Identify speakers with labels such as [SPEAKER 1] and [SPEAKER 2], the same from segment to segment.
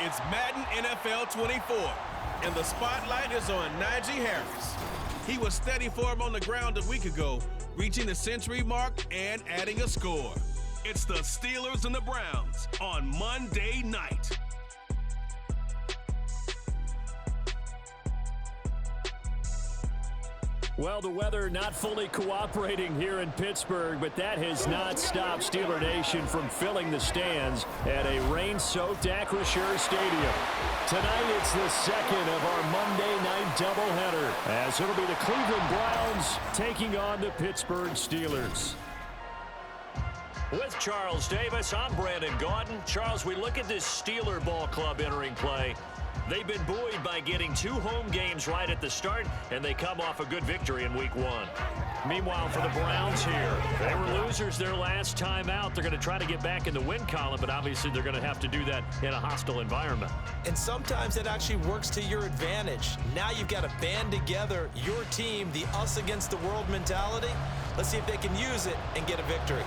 [SPEAKER 1] It's Madden NFL 24, and the spotlight is on Najee Harris. He was steady for him on the ground a week ago, reaching the century mark and adding a score. It's the Steelers and the Browns on Monday night.
[SPEAKER 2] Well, the weather not fully cooperating here in Pittsburgh, but that has not stopped Steeler Nation from filling the stands at a rain-soaked Acrisure Stadium. Tonight, it's the second of our Monday night doubleheader, as it'll be the Cleveland Browns taking on the Pittsburgh Steelers. With Charles Davis, I'm Brandon Gaudin. Charles, we look at this Steeler ball club entering play. They've been buoyed by getting 2 home games right at the start, and they come off a good victory in Week 1. Meanwhile, for the Browns here, they were losers their last time out. They're going to try to get back in the win column, but obviously they're going to have to do that in a hostile environment.
[SPEAKER 3] And sometimes it actually works to your advantage. Now you've got to band together your team, the us against the world mentality. Let's see if they can use it and get a victory.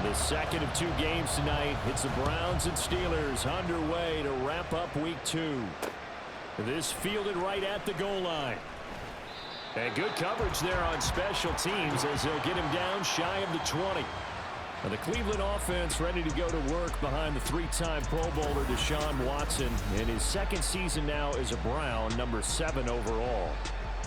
[SPEAKER 2] The second of 2 games tonight. It's the Browns and Steelers underway to wrap up Week 2. This fielded right at the goal line. And good coverage there on special teams as they'll get him down shy of the 20. And the Cleveland offense ready to go to work behind the 3-time Pro Bowler Deshaun Watson in his second season now as a Brown, number 7 overall.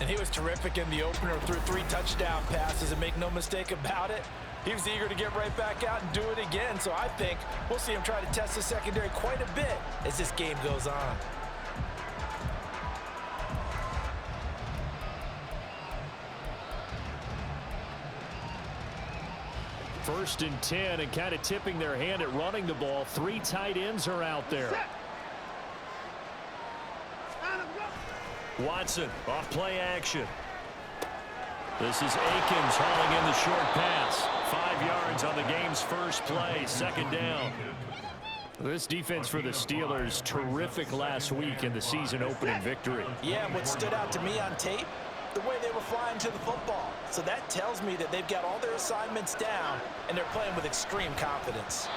[SPEAKER 3] And he was terrific in the opener, threw 3 touchdown passes, and make no mistake about it, he was eager to get right back out and do it again. So I think we'll see him try to test the secondary quite a bit as this game goes on.
[SPEAKER 2] First and 10, and kind of tipping their hand at running the ball. 3 tight ends are out there. Watson off play action. This is Akins hauling in the short pass. 5 yards on the game's first play, second down. This defense for the Steelers, terrific last week in the season-opening victory.
[SPEAKER 3] Yeah, and what stood out to me on tape, the way they were flying to the football. So that tells me that they've got all their assignments down, and they're playing with extreme confidence.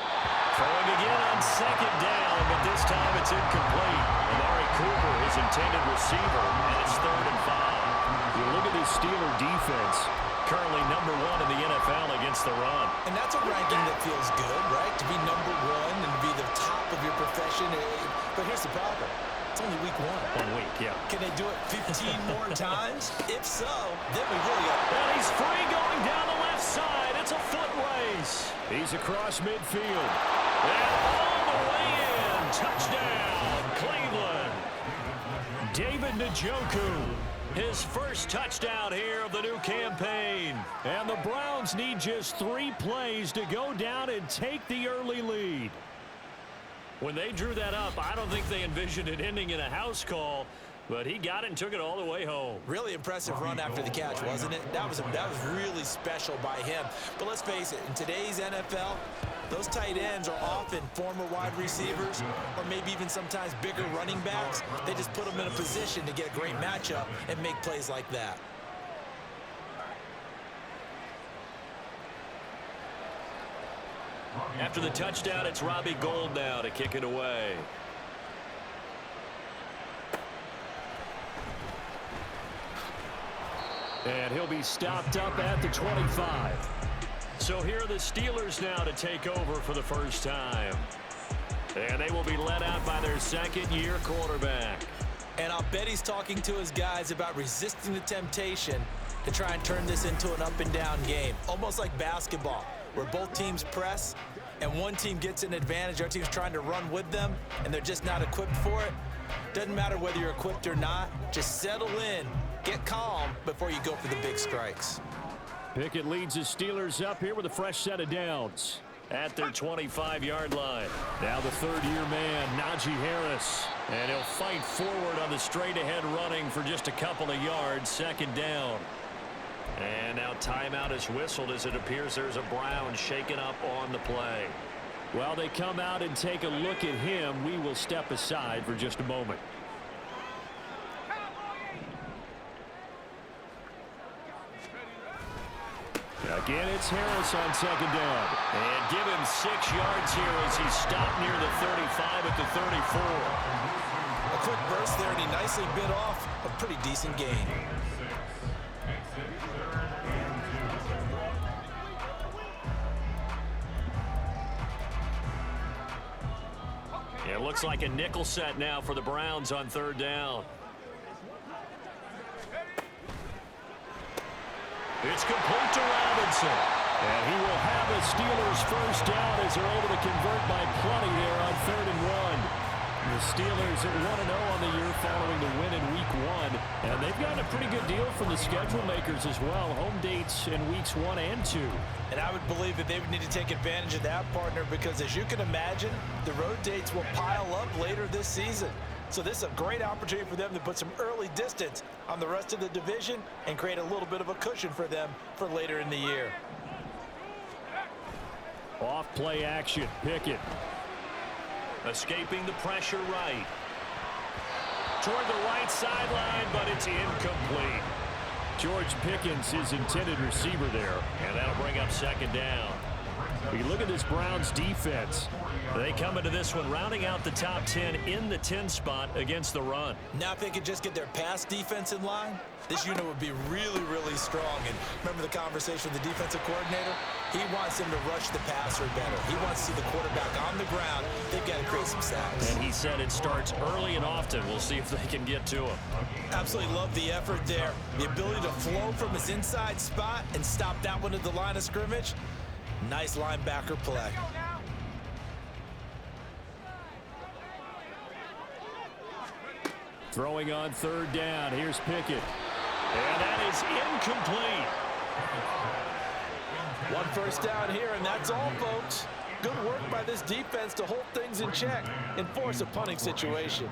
[SPEAKER 2] Throwing again on second down, but this time it's incomplete. Amari Cooper, his intended receiver, and it's 3rd and 5. You look at this Steeler defense, currently number 1 in the NFL against the run.
[SPEAKER 3] And that's a ranking that feels good, right? To be number 1 and to be the top of your profession. But here's the problem. It's only week 1.
[SPEAKER 2] 1 week, yeah.
[SPEAKER 3] Can they do it 15 more times? If so, then we really got...
[SPEAKER 2] And he's free going down the left side. It's a foot race. He's across midfield. And all the way in. Touchdown, Cleveland. David Njoku. His first touchdown here of the new campaign. And the Browns need just 3 plays to go down and take the early lead. When they drew that up, I don't think they envisioned it ending in a house call, but he got it and took it all the way home.
[SPEAKER 3] Really impressive run after the catch, wasn't it? That was really special by him. But let's face it, in today's NFL, those tight ends are often former wide receivers or maybe even sometimes bigger running backs. They just put them in a position to get a great matchup and make plays like that.
[SPEAKER 2] After the touchdown, it's Robbie Gould now to kick it away. And he'll be stopped up at the 25. So here are the Steelers now to take over for the first time. And they will be led out by their second-year quarterback.
[SPEAKER 3] And I'll bet he's talking to his guys about resisting the temptation to try and turn this into an up-and-down game. Almost like basketball, where both teams press and one team gets an advantage. Our team's trying to run with them, and they're just not equipped for it. Doesn't matter whether you're equipped or not. Just settle in, get calm before you go for the big strikes.
[SPEAKER 2] Pickett leads the Steelers up here with a fresh set of downs at their 25-yard line. Now the 3rd-year man, Najee Harris. And he'll fight forward on the straight-ahead running for just a couple of yards, second down. And now timeout is whistled as it appears there's a Brown shaken up on the play. While they come out and take a look at him, we will step aside for just a moment. Again, it's Harris on second down. And give him 6 yards here as he stopped near the 35 at the 34.
[SPEAKER 3] A quick burst there, and he nicely bit off a pretty decent gain.
[SPEAKER 2] It looks like a nickel set now for the Browns on third down. It's complete to Robinson. And he will have a Steelers first down as they're able to convert by plenty there on 3rd and 1. The Steelers are 1-0 on the year following the win in Week 1. And they've gotten a pretty good deal from the schedule makers as well. Home dates in Weeks 1 and 2.
[SPEAKER 3] And I would believe that they would need to take advantage of that, partner, because as you can imagine, the road dates will pile up later this season. So this is a great opportunity for them to put some early distance on the rest of the division and create a little bit of a cushion for them for later in the year.
[SPEAKER 2] Off play action. Pickett. Escaping the pressure right. Toward the right sideline, but it's incomplete. George Pickens is intended receiver there, and that'll bring up second down. We look at this Browns defense. They come into this one rounding out the top 10 in the 10 spot against the run.
[SPEAKER 3] Now if they could just get their pass defense in line, this unit would be really, really strong. And remember the conversation with the defensive coordinator? He wants them to rush the passer better. He wants to see the quarterback on the ground. They've got to create some sacks.
[SPEAKER 2] And he said it starts early and often. We'll see if they can get to him.
[SPEAKER 3] Absolutely love the effort there. The ability to flow from his inside spot and stop that one at the line of scrimmage. Nice linebacker play.
[SPEAKER 2] Throwing on third down. Here's Pickett. And that is incomplete.
[SPEAKER 3] One first down here, and that's all, folks. Good work by this defense to hold things in check and force a punting situation.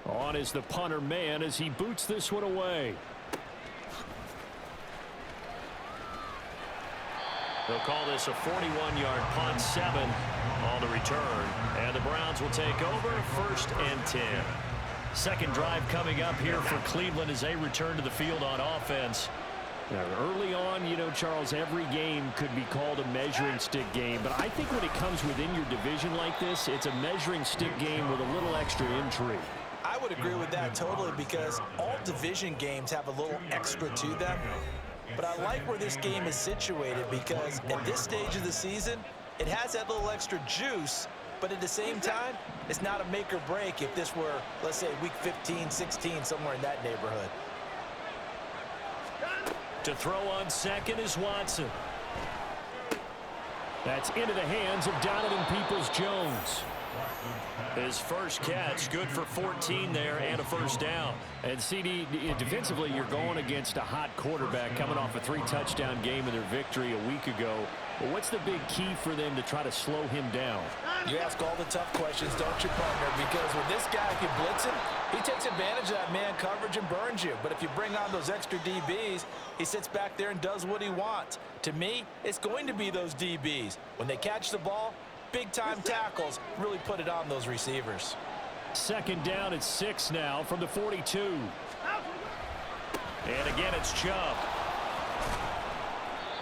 [SPEAKER 2] On is the punter man as he boots this one away. They'll call this a 41-yard punt, 7 on the return. And the Browns will take over 1st and 10. Second drive coming up here for Cleveland as they return to the field on offense. Now, early on, you know, Charles, every game could be called a measuring stick game. But I think when it comes within your division like this, it's a measuring stick game with a little extra intrigue.
[SPEAKER 3] I would agree with that totally because all division games have a little extra to them. But I like where this game is situated because at this stage of the season, it has that little extra juice, but at the same time, it's not a make or break if this were, let's say, week 15, 16, somewhere in that neighborhood.
[SPEAKER 2] To throw on second is Watson. That's into the hands of Donovan Peoples-Jones. His first catch, good for 14 there and a first down. And CD, defensively, you're going against a hot quarterback coming off a 3-touchdown game in their victory a week ago. But what's the big key for them to try to slow him down?
[SPEAKER 3] You ask all the tough questions, don't you, partner? Because when this guy can blitz him, he takes advantage of that man coverage and burns you. But if you bring on those extra DBs, he sits back there and does what he wants. To me, it's going to be those DBs. When they catch the ball, big-time tackles really put it on those receivers.
[SPEAKER 2] Second down at 6 now from the 42. And again, it's Chubb.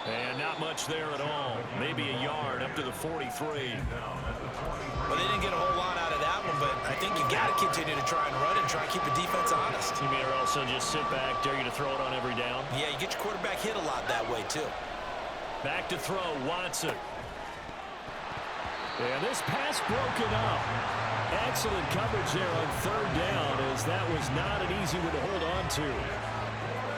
[SPEAKER 2] And not much there at all. Maybe a yard up to the 43.
[SPEAKER 3] Well, they didn't get a whole lot out of that one, but I think you got to continue to try and run and try and keep the defense honest.
[SPEAKER 2] You mean or also just sit back, dare you to throw it on every down?
[SPEAKER 3] Yeah, you get your quarterback hit a lot that way, too.
[SPEAKER 2] Back to throw, Watson. And this pass broken up. Excellent coverage there on third down as that was not an easy one to hold on to.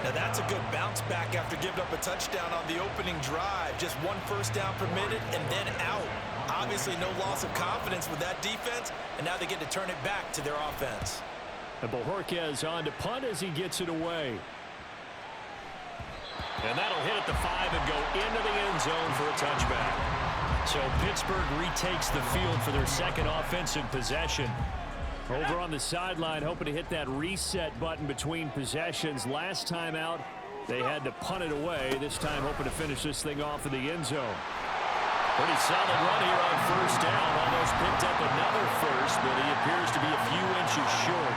[SPEAKER 3] Now that's a good bounce back after giving up a touchdown on the opening drive. Just one first down permitted and then out. Obviously no loss of confidence with that defense, and now they get to turn it back to their offense.
[SPEAKER 2] And Bojorquez on to punt as he gets it away. And that'll hit at the 5 and go into the end zone for a touchback. So Pittsburgh retakes the field for their second offensive possession. Over on the sideline, hoping to hit that reset button between possessions. Last time out, they had to punt it away. This time hoping to finish this thing off in the end zone. Pretty solid run here on first down. Almost picked up another first, but he appears to be a few inches short.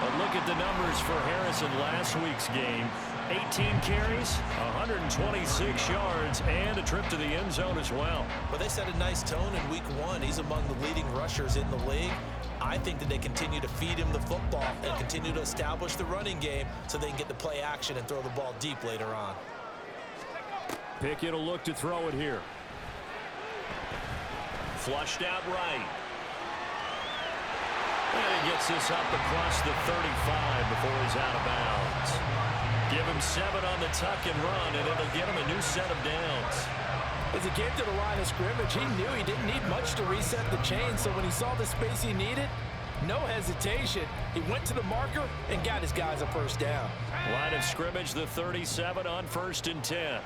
[SPEAKER 2] But look at the numbers for Harris in last week's game. 18 carries, 126 yards, and a trip to the end zone as well.
[SPEAKER 3] Well, they set a nice tone in week 1. He's among the leading rushers in the league. I think that they continue to feed him the football and continue to establish the running game so they can get the play action and throw the ball deep later on.
[SPEAKER 2] Pickett will look to throw it here. Flushed out right. And he gets this up across the 35 before he's out of bounds. Give him 7 on the tuck and run, and it'll get him a new set of downs.
[SPEAKER 3] As he came to the line of scrimmage, he knew he didn't need much to reset the chain, so when he saw the space he needed, no hesitation. He went to the marker and got his guys a first down.
[SPEAKER 2] Line of scrimmage, the 37 on 1st and 10.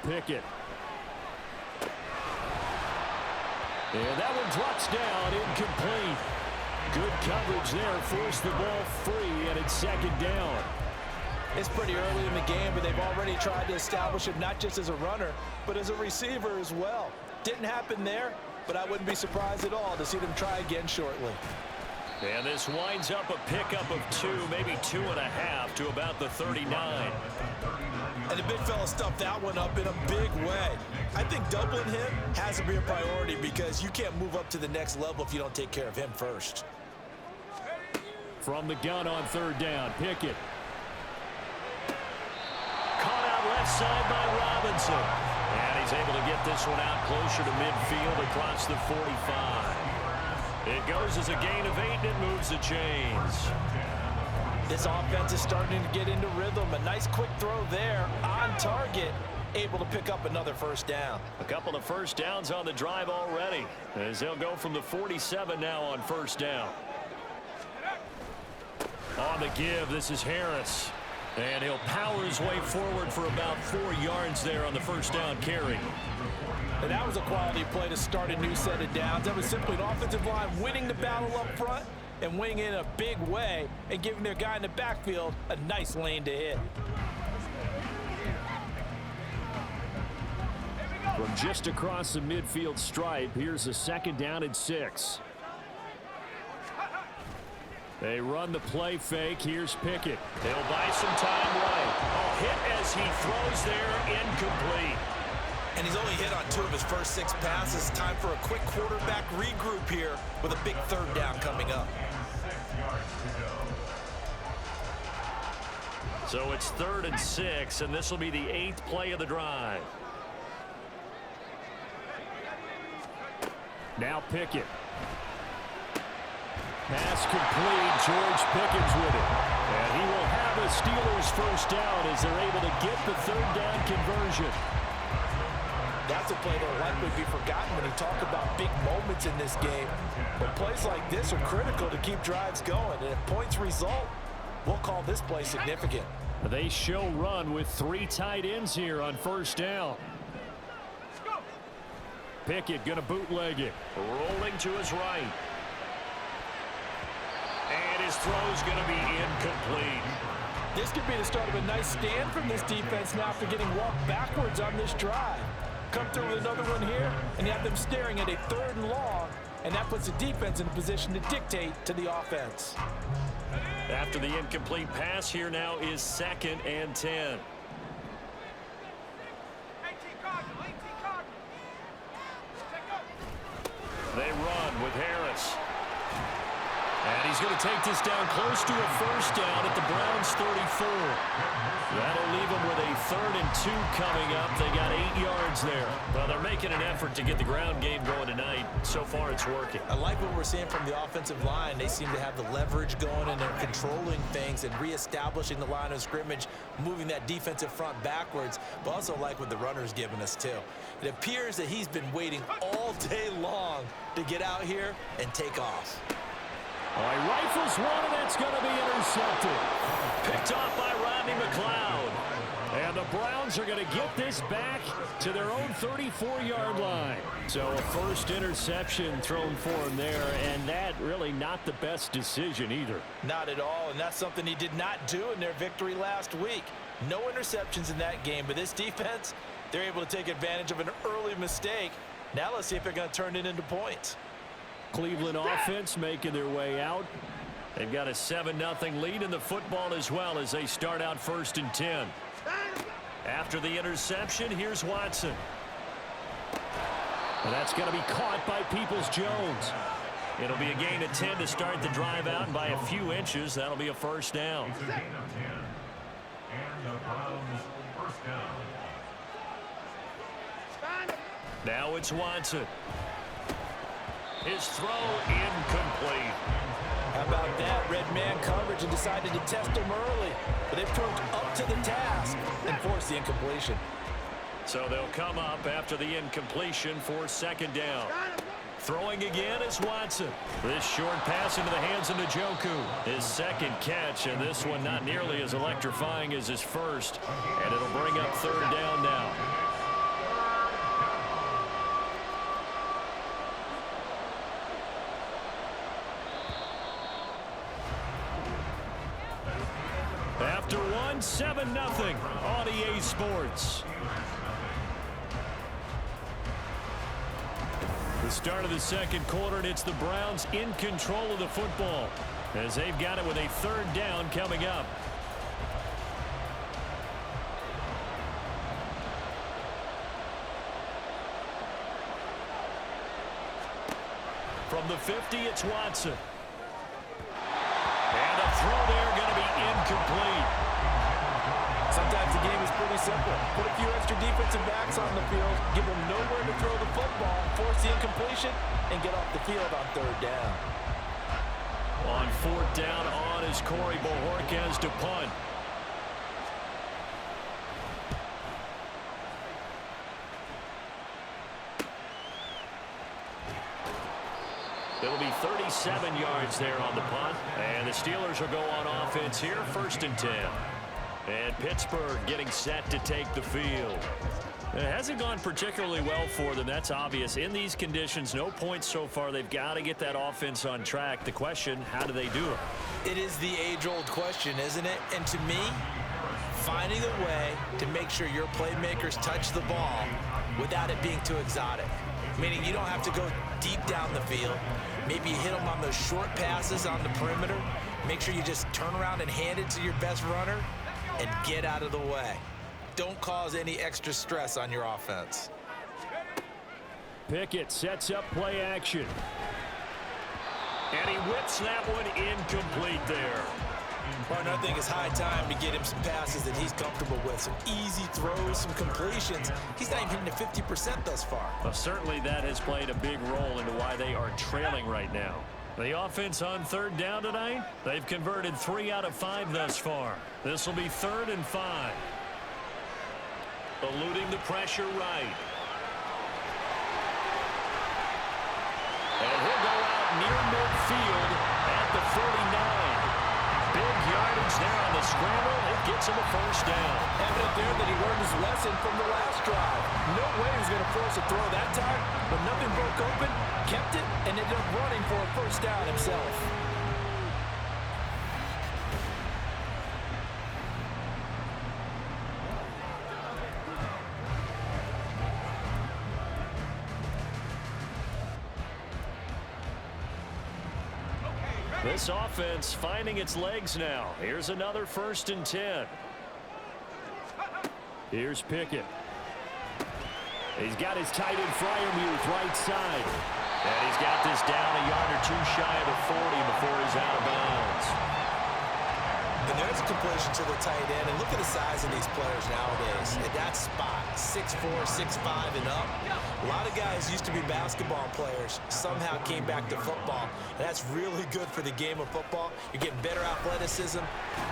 [SPEAKER 2] Pickett. And that one drops down, incomplete. Good coverage there, forced the ball free, and it's 2nd down.
[SPEAKER 3] It's pretty early in the game, but they've already tried to establish him not just as a runner, but as a receiver as well. Didn't happen there, but I wouldn't be surprised at all to see them try again shortly.
[SPEAKER 2] And this winds up a pickup of 2, maybe 2.5 to about the 39.
[SPEAKER 3] And the big fella stuffed that one up in a big way. I think doubling him has to be a priority because you can't move up to the next level if you don't take care of him first.
[SPEAKER 2] From the gun on 3rd down, Pickett. Caught out left side by Robinson. And he's able to get this one out closer to midfield across the 45. It goes as a gain of 8, and it moves the chains.
[SPEAKER 3] This offense is starting to get into rhythm. A nice quick throw there on target, able to pick up another first down.
[SPEAKER 2] A couple of first downs on the drive already, as they'll go from the 47 now on 1st down. On the give, this is Harris. And he'll power his way forward for about 4 yards there on the first down carry.
[SPEAKER 3] And that was a quality play to start a new set of downs. That was simply an offensive line winning the battle up front and winning in a big way and giving their guy in the backfield a nice lane to hit.
[SPEAKER 2] From just across the midfield stripe, here's a 2nd down and 6. They run the play fake. Here's Pickett. They'll buy some time right. A hit as he throws there, incomplete.
[SPEAKER 3] And he's only hit on 2 of his first 6 passes. Time for a quick quarterback regroup here with a big 3rd down coming up.
[SPEAKER 2] So it's 3rd and 6, and this will be the 8th play of the drive. Now Pickett. Pass complete. George Pickens with it. And he will have a Steelers first down as they're able to get the 3rd down conversion.
[SPEAKER 3] That's a play that will likely be forgotten when you talk about big moments in this game. But plays like this are critical to keep drives going. And if points result, we'll call this play significant.
[SPEAKER 2] They show run with 3 tight ends here on 1st down. Pickett going to bootleg it. Rolling to his right. And his throw's going to be incomplete.
[SPEAKER 3] This could be the start of a nice stand from this defense now after getting walked backwards on this drive. Come through with another one here, and you have them staring at a 3rd and long, and that puts the defense in a position to dictate to the offense.
[SPEAKER 2] After the incomplete pass, here now is 2nd and 10. They run with Harris. And he's going to take this down close to a first down at the Browns' 34. That'll leave them with a 3rd and 2 coming up. They got 8 yards there. Well, they're making an effort to get the ground game going tonight. So far, it's working.
[SPEAKER 3] I like what we're seeing from the offensive line. They seem to have the leverage going, and they're controlling things and reestablishing the line of scrimmage, moving that defensive front backwards, but also like what the runner's giving us, too. It appears that he's been waiting all day long to get out here and take off.
[SPEAKER 2] All right, rifles one, and that's going to be intercepted. Picked off by Rodney McLeod. And the Browns are going to get this back to their own 34-yard line. So a first interception thrown for him there, and that really not the best decision either.
[SPEAKER 3] Not at all, and that's something he did not do in their victory last week. No interceptions in that game, but this defense, they're able to take advantage of an early mistake. Now let's see if they're going to turn it into points.
[SPEAKER 2] Cleveland offense making their way out. They've got a 7-0 lead in the football as well as they start out 1st and 10. After the interception, here's Watson. And that's going to be caught by Peoples-Jones. It'll be a gain of 10 to start the drive out, and by a few inches, that'll be a first down. Now it's Watson. His throw incomplete.
[SPEAKER 3] How about that? Red man coverage and decided to test him early. But they proved up to the task and forced the incompletion.
[SPEAKER 2] So they'll come up after the incompletion for 2nd down. Throwing again is Watson. This short pass into the hands of Njoku. His 2nd catch, and this one not nearly as electrifying as his first. And it'll bring up 3rd down now. After one, 7-0 on EA Sports. The start of the 2nd quarter, and it's the Browns in control of the football as they've got it with a 3rd down coming up. From the 50, it's Watson. And a throw there going to be incomplete.
[SPEAKER 3] Sometimes the game is pretty simple. Put a few extra defensive backs on the field, give them nowhere to throw the football, force the incompletion, and get off the field on 3rd down.
[SPEAKER 2] On 4th down on is Corey Bojorquez to punt. It'll be 37 yards there on the punt. And the Steelers will go on offense here, 1st and 10. And Pittsburgh getting set to take the field. It hasn't gone particularly well for them. That's obvious. In these conditions, no points so far. They've got to get that offense on track. The question, how do they do it?
[SPEAKER 3] It is the age-old question, isn't it? And to me, finding a way to make sure your playmakers touch the ball without it being too exotic. Meaning you don't have to go deep down the field. Maybe you hit them on those short passes on the perimeter. Make sure you just turn around and hand it to your best runner and get out of the way. Don't cause any extra stress on your offense.
[SPEAKER 2] Pickett sets up play action. And he whips that one incomplete there.
[SPEAKER 3] Partner, I think it's high time to get him some passes that he's comfortable with. Some easy throws, some completions. He's not even hitting to 50% thus far.
[SPEAKER 2] Well, certainly that has played a big role into why they are trailing right now. The offense on 3rd down tonight, they've converted 3 out of 5 thus far. This will be 3rd and 5. Eluding the pressure right. And he'll go out near midfield at the 49. Big yardage there on the scramble. It gets him a 1st down.
[SPEAKER 3] Evident there that he learned his lesson from the last drive. No way he was going to force a throw that time, but nothing broke open, kept it, and ended up running for a 1st down himself.
[SPEAKER 2] This offense finding its legs now. Here's another 1st and 10. Here's Pickett. He's got his tight end Freiermuth right side. And he's got this down a yard or 2 shy of the 40 before he's out of bounds.
[SPEAKER 3] And there's a completion to the tight end. And look at the size of these players nowadays. At that spot, 6'4", 6'5", and up. A lot of guys used to be basketball players, somehow came back to football. And that's really good for the game of football. You're getting better athleticism,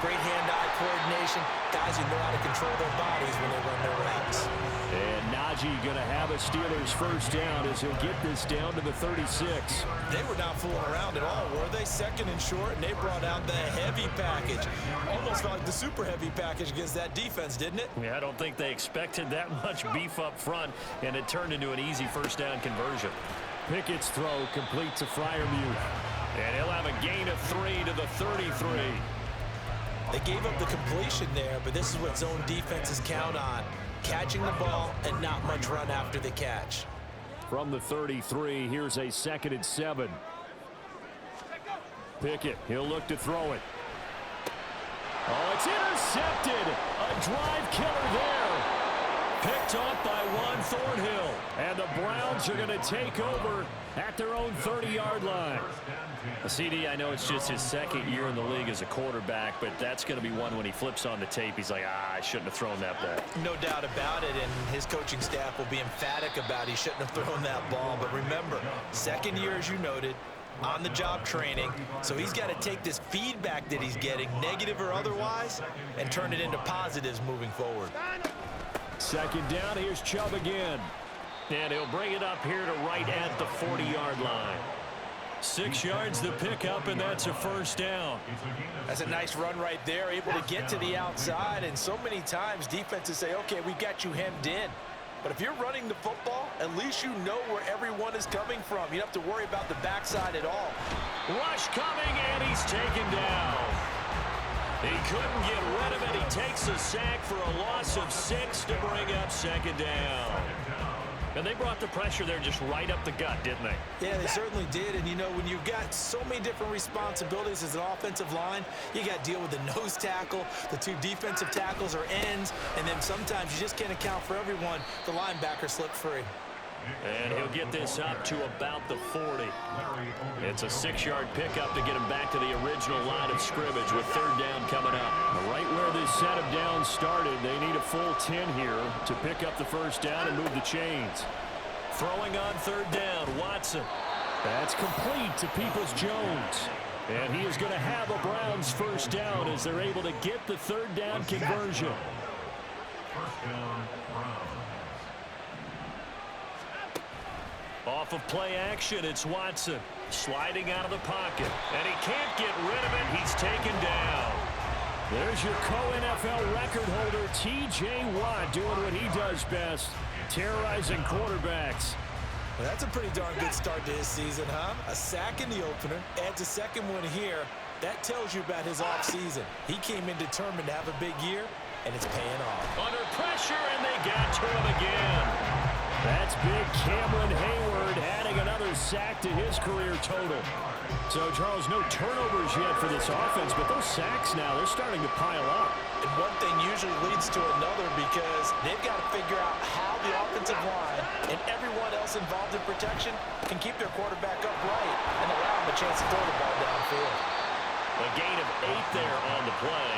[SPEAKER 3] great hand-eye coordination, guys who know how to control their bodies when they run their routes.
[SPEAKER 2] And Najee going to have a Steelers 1st down as he'll get this down to the 36.
[SPEAKER 3] They were not fooling around at all, were they? 2nd and short, and they brought out the heavy package. Almost felt like the super heavy package against that defense, didn't it?
[SPEAKER 2] Yeah, I don't think they expected that much beef up front, and it turned into an easy 1st down conversion. Pickett's throw complete to Freiermuth. And he'll have a gain of 3 to the 33.
[SPEAKER 3] They gave up the completion there, but this is what zone defenses count on. Catching the ball and not much run after the catch.
[SPEAKER 2] From the 33, here's a 2nd and 7. Pickett, he'll look to throw it. Oh, it's intercepted. A drive killer there. Picked off by Juan Thornhill. And the Browns are going to take over at their own 30-yard line.
[SPEAKER 4] CD, I know it's just his 2nd year in the league as a quarterback, but that's going to be one when he flips on the tape. He's like, I shouldn't have thrown that ball.
[SPEAKER 3] No doubt about it, and his coaching staff will be emphatic about he shouldn't have thrown that ball. But remember, 2nd year, as you noted, on-the-job training, so he's got to take this feedback that he's getting, negative or otherwise, and turn it into positives moving forward.
[SPEAKER 2] 2nd down, here's Chubb again.
[SPEAKER 4] And he'll bring it up here to right at the 40-yard line.
[SPEAKER 2] 6 yards to pick up, and that's a 1st down.
[SPEAKER 3] That's a nice run right there, able to get to the outside, and so many times defenses say, okay, we got you hemmed in. But if you're running the football, at least you know where everyone is coming from. You don't have to worry about the backside at all.
[SPEAKER 2] Rush coming, and he's taken down. He couldn't get rid of it. He takes a sack for a loss of 6 to bring up 2nd down.
[SPEAKER 4] And they brought the pressure there just right up the gut, didn't they?
[SPEAKER 3] Yeah, they certainly did. And, you know, when you've got so many different responsibilities as an offensive line, you got to deal with the nose tackle, the 2 defensive tackles or ends, and then sometimes you just can't account for everyone. The linebacker slipped free.
[SPEAKER 4] And he'll get this up to about the 40. It's a 6-yard pickup to get him back to the original line of scrimmage with 3rd down coming up.
[SPEAKER 2] Right where this set of downs started, they need a full 10 here to pick up the 1st down and move the chains. Throwing on 3rd down, Watson. That's complete to Peoples-Jones. And he is going to have a Browns 1st down as they're able to get the 3rd down conversion.
[SPEAKER 5] 1st down, Browns.
[SPEAKER 2] Off of play action, it's Watson sliding out of the pocket, and he can't get rid of it. He's taken down. There's your co-NFL record holder, T.J. Watt, doing what he does best, terrorizing quarterbacks.
[SPEAKER 3] Well, that's a pretty darn good start to his season, huh? A sack in the opener, adds a 2nd one here. That tells you about his offseason. He came in determined to have a big year, and it's paying off.
[SPEAKER 2] Under pressure, and they got to him again. That's big Cameron Hayward adding another sack to his career total. So, Charles, no turnovers yet for this offense, but those sacks now, they're starting to pile up.
[SPEAKER 3] And one thing usually leads to another because they've got to figure out how the offensive line and everyone else involved in protection can keep their quarterback upright and allow him a chance to throw the ball downfield.
[SPEAKER 2] A gain of 8 there on the play,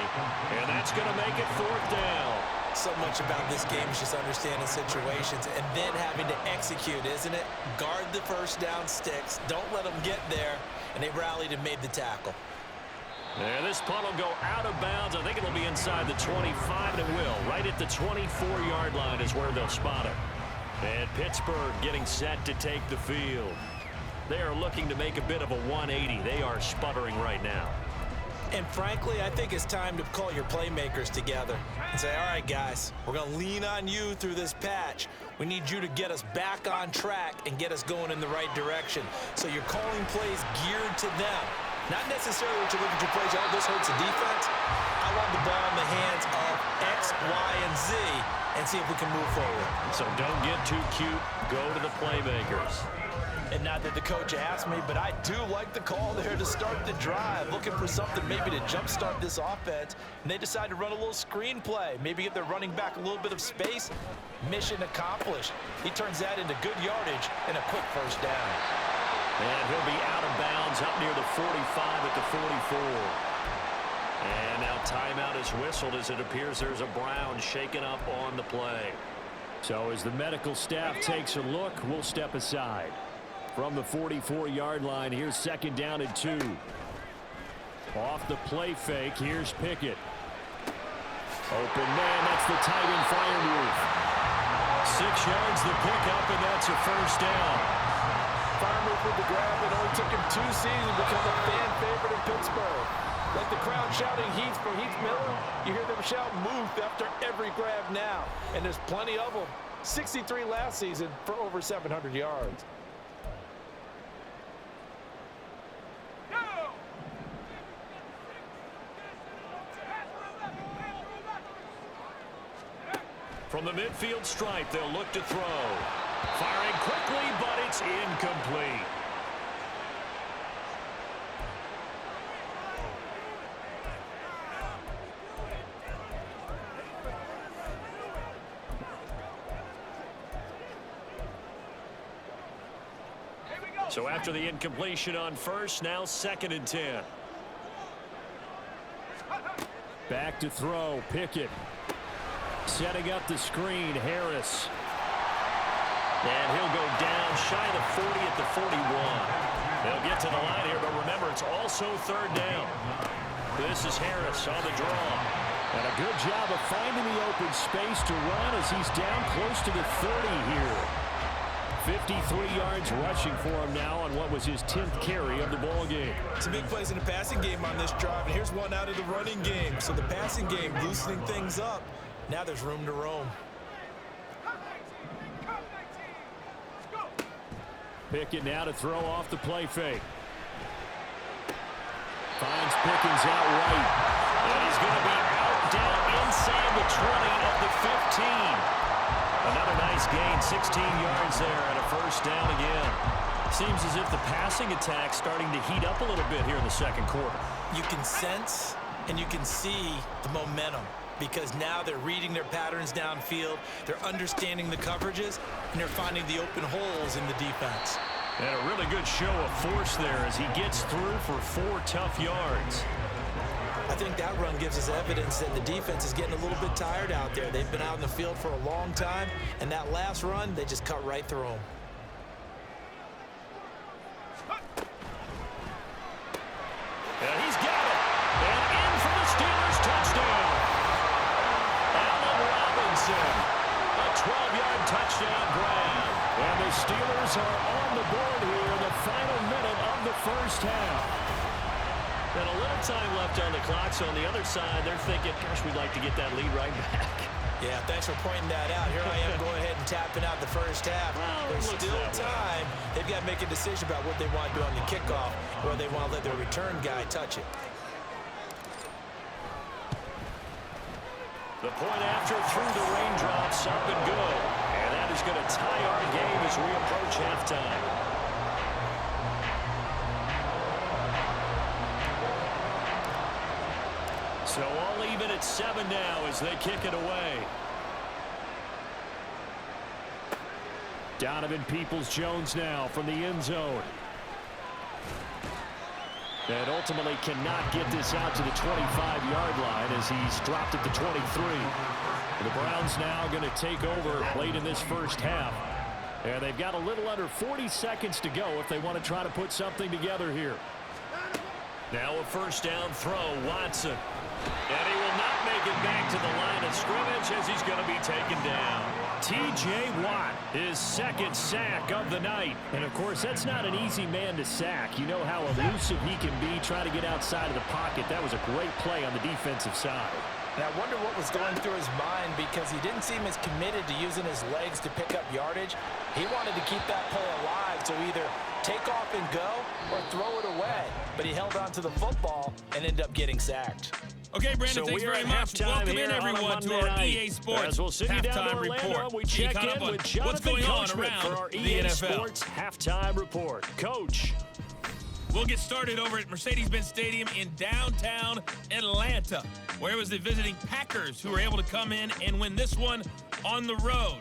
[SPEAKER 2] and that's going to make it 4th down.
[SPEAKER 3] So much about this game is just understanding situations and then having to execute, isn't it? Guard the 1st down sticks. Don't let them get there. And they rallied and made the tackle.
[SPEAKER 2] And this punt will go out of bounds. I think it'll be inside the 25, and it will. Right at the 24-yard line is where they'll spot it. And Pittsburgh getting set to take the field. They are looking to make a bit of a 180. They are sputtering right now.
[SPEAKER 3] And frankly, I think it's time to call your playmakers together and say, all right, guys, we're going to lean on you through this patch. We need you to get us back on track and get us going in the right direction. So you're calling plays geared to them. Not necessarily what you look at your plays, oh, this hurts the defense. I want the ball in the hands of X, Y, and Z and see if we can move forward.
[SPEAKER 2] So don't get too cute. Go to the playmakers.
[SPEAKER 3] And not that the coach asked me, but I do like the call there to start the drive, looking for something maybe to jumpstart this offense. And they decide to run a little screen play, maybe give their running back a little bit of space. Mission accomplished. He turns that into good yardage and a quick 1st down.
[SPEAKER 2] And he'll be out of bounds up near the 45 at the 44. And now timeout is whistled as it appears there's a Brown shaken up on the play. So as the medical staff takes a look, we'll step aside. From the 44-yard line, here's 2nd down and 2. Off the play fake, here's Pickett. Open man, that's the tight end fire move. 6 yards the pickup, and that's a 1st down.
[SPEAKER 3] Fire move with the grab. It only took him 2 seasons to become a fan favorite in Pittsburgh. Like the crowd shouting Heath for Heath Miller, you hear them shout Muth after every grab now. And there's plenty of them. 63 last season for over 700 yards.
[SPEAKER 2] From the midfield stripe, they'll look to throw. Firing quickly, but it's incomplete. So after the incompletion on first, now 2nd and 10. Back to throw, Pickett. Setting up the screen, Harris. And he'll go down shy of the 40 at the 41. They'll get to the line here, but remember, it's also 3rd down. This is Harris on the draw. And a good job of finding the open space to run as he's down close to the 30 here. 53 yards rushing for him now on what was his 10th carry of the ball game.
[SPEAKER 3] Some big plays in the passing game on this drive, and here's one out of the running game. So the passing game loosening things up. Now there's room to roam.
[SPEAKER 2] Pickett now to throw off the play fake. Finds Pickens out right. And he's going to be out down inside the 20 of the 15. Another nice gain, 16 yards there, and a 1st down again. Seems as if the passing attack's starting to heat up a little bit here in the 2nd quarter.
[SPEAKER 3] You can sense and you can see the momentum because now they're reading their patterns downfield, they're understanding the coverages, and they're finding the open holes in the defense.
[SPEAKER 2] And a really good show of force there as he gets through for 4 tough yards.
[SPEAKER 3] I think that run gives us evidence that the defense is getting a little bit tired out there. They've been out in the field for a long time, and that last run, they just cut right through them.
[SPEAKER 2] And he's got it. And in for the Steelers touchdown. Allen Robinson. A 12-yard touchdown grab. And the Steelers are on the board here in the final minute of the 1st half. And a little time left on the clock, so on the other side, they're thinking, gosh, we'd like to get that lead right back.
[SPEAKER 3] Yeah, thanks for pointing that out. Here I am going ahead and tapping out the 1st half.
[SPEAKER 2] Well,
[SPEAKER 3] there's still time. They've got to make a decision about what they want to do on the kickoff, or they want to let their return guy touch it.
[SPEAKER 2] The point after through the raindrops, up and good. And that is going to tie our game as we approach halftime. So all even at 7 now as they kick it away. Donovan Peoples-Jones now from the end zone. And ultimately cannot get this out to the 25-yard line as he's dropped at the 23. The Browns now going to take over late in this 1st half. And they've got a little under 40 seconds to go if they want to try to put something together here. Now a 1st down throw, Watson. And he will not make it back to the line of scrimmage as he's going to be taken down. T.J. Watt, his 2nd sack of the night. And, of course, that's not an easy man to sack. You know how elusive he can be trying to get outside of the pocket. That was a great play on the defensive side.
[SPEAKER 3] And I wonder what was going through his mind because he didn't seem as committed to using his legs to pick up yardage. He wanted to keep that play alive, so either take off and go or throw it away. But he held on to the football and ended up getting sacked.
[SPEAKER 1] Okay, Brandon,
[SPEAKER 2] So
[SPEAKER 1] thanks very much.
[SPEAKER 2] Welcome
[SPEAKER 1] in, everyone, to our EA Sports
[SPEAKER 2] we'll
[SPEAKER 1] Halftime Report.
[SPEAKER 2] We check in with
[SPEAKER 1] what's going on around
[SPEAKER 2] for our
[SPEAKER 1] the
[SPEAKER 2] EA
[SPEAKER 1] NFL.
[SPEAKER 2] Sports Halftime Report. Coach.
[SPEAKER 1] We'll get started over at Mercedes-Benz Stadium in downtown Atlanta, where it was the visiting Packers who were able to come in and win this one on the road.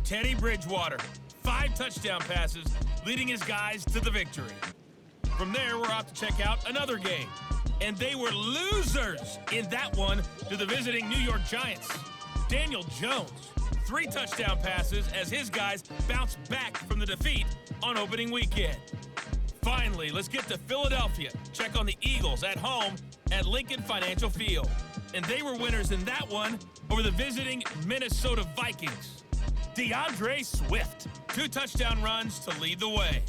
[SPEAKER 1] Teddy Bridgewater, 5 touchdown passes, leading his guys to the victory. From there, we're off to check out another game. And they were losers in that one to the visiting New York Giants. Daniel Jones, 3 touchdown passes as his guys bounced back from the defeat on opening weekend. Finally, let's get to Philadelphia. Check on the Eagles at home at Lincoln Financial Field. And they were winners in that one over the visiting Minnesota Vikings. DeAndre Swift, 2 touchdown runs to lead the way.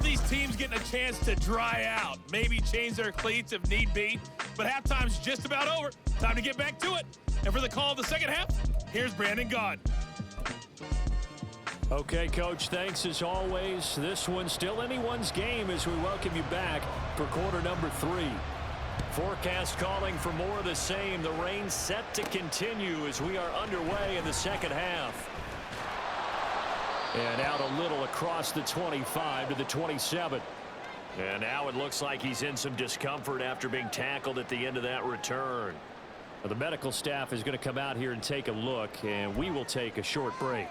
[SPEAKER 6] both these teams getting a chance to dry out, maybe change their cleats if need be. But halftime's just about over. Time to get back to it. And for the call of the second half, here's Brandon Gaud.
[SPEAKER 2] Okay, Coach, thanks as always. This one's still anyone's game as we welcome you back for quarter number 3. Forecast calling for more of the same. The rain set to continue as we are underway in the second half. And out a little across the 25 to the 27. And now it looks like he's in some discomfort after being tackled at the end of that return. Now, the medical staff is going to come out here and take a look, and we will take a short break.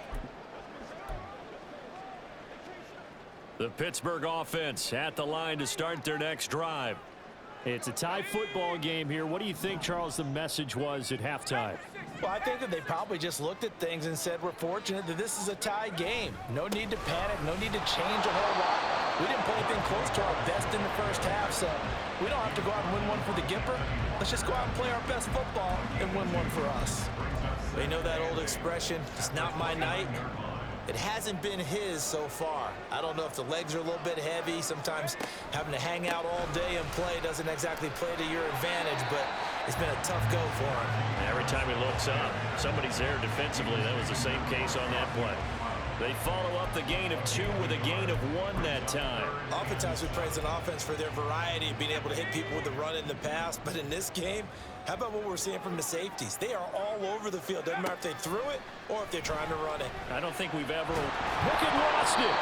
[SPEAKER 2] The Pittsburgh offense at the line to start their next drive. It's a tie football game here. What do you think, Charles, the message was at halftime?
[SPEAKER 3] Well, I think that they probably just looked at things and said, we're fortunate that this is a tie game. No need to panic. No need to change a whole lot. We didn't play anything close to our best in the first half, so we don't have to go out and win one for the Gipper. Let's just go out and play our best football and win one for us. They know that old expression, it's not my night. It hasn't been his so far. I don't know if the legs are a little bit heavy. Sometimes having to hang out all day and play doesn't exactly play to your advantage, but it's been a tough go for him.
[SPEAKER 4] Every time he looks up, somebody's there defensively. That was the same case on that play. They follow up the gain of 2 with a gain of 1 that time.
[SPEAKER 3] Oftentimes we praise an offense for their variety, being able to hit people with the run in the pass, but in this game, how about what we're seeing from the safeties? They are all over the field. Doesn't matter if they threw it or if they're trying to run it.
[SPEAKER 4] I don't think we've ever...
[SPEAKER 2] Look at lost it.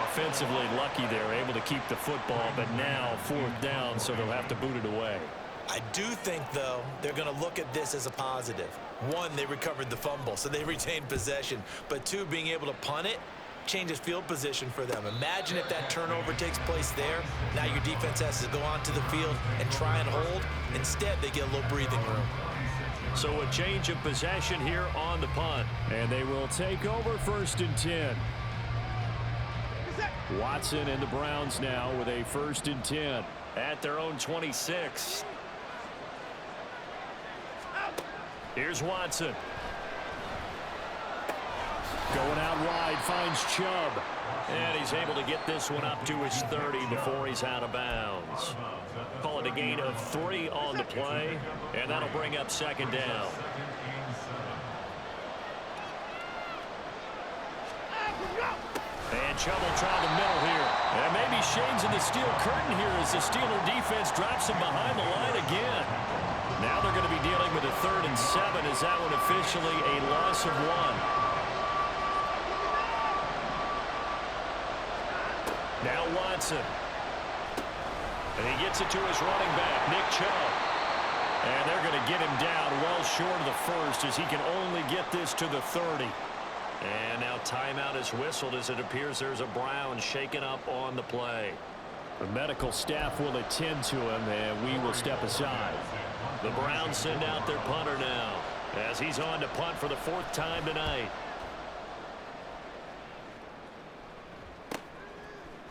[SPEAKER 4] Offensively lucky they're able to keep the football, but now 4th down, so they'll have to boot it away.
[SPEAKER 3] I do think, though, they're going to look at this as a positive. 1, they recovered the fumble, so they retained possession. But 2, being able to punt it changes field position for them. Imagine if that turnover takes place there. Now your defense has to go onto the field and try and hold. Instead, they get a little breathing room.
[SPEAKER 2] So a change of possession here on the punt. And they will take over 1st and 10. Watson and the Browns now with a 1st and 10
[SPEAKER 4] at their own 26. Here's Watson.
[SPEAKER 2] Going out wide, finds Chubb.
[SPEAKER 4] And he's able to get this one up to his 30 before he's out of bounds. Call it a gain of 3 on the play, and that'll bring up 2nd down.
[SPEAKER 2] And Chubb will try the middle here. And maybe shades in the steel curtain here as the Steeler defense drops him behind the line again. Now they're going to be dealing with a 3rd and 7 as that one officially a loss of 1. Now Watson. And he gets it to his running back, Nick Chubb. And they're going to get him down well short of the 1st as he can only get this to the 30.
[SPEAKER 4] And now timeout is whistled as it appears there's a Brown shaken up on the play.
[SPEAKER 2] The medical staff will attend to him, and we will step aside.
[SPEAKER 4] The Browns send out their punter now as he's on to punt for the 4th time tonight.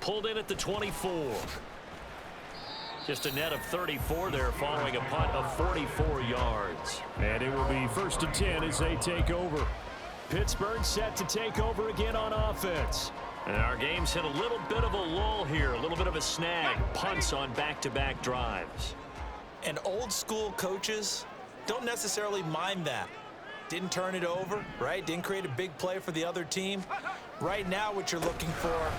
[SPEAKER 4] Pulled in at the 24. Just a net of 34 there following a punt of 44 yards.
[SPEAKER 2] And it will be 1st and 10 as they take over. Pittsburgh set to take over again on offense.
[SPEAKER 4] And our game's hit a little bit of a lull here, a little bit of a snag. Punts on back-to-back drives.
[SPEAKER 3] And old school coaches don't necessarily mind that. Didn't turn it over, right? Didn't create a big play for the other team. Right now what you're looking for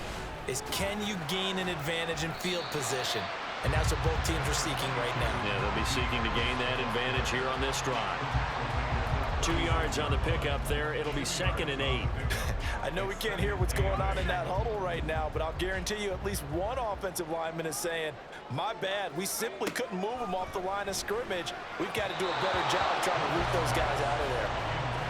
[SPEAKER 3] is can you gain an advantage in field position? And that's what both teams are seeking right now.
[SPEAKER 4] Yeah, they'll be seeking to gain that advantage here on this drive. 2 yards on the pickup there. It'll be 2nd and 8.
[SPEAKER 3] I know we can't hear what's going on in that huddle right now, but I'll guarantee you at least one offensive lineman is saying, my bad, we simply couldn't move them off the line of scrimmage. We've got to do a better job trying to root those guys out of there.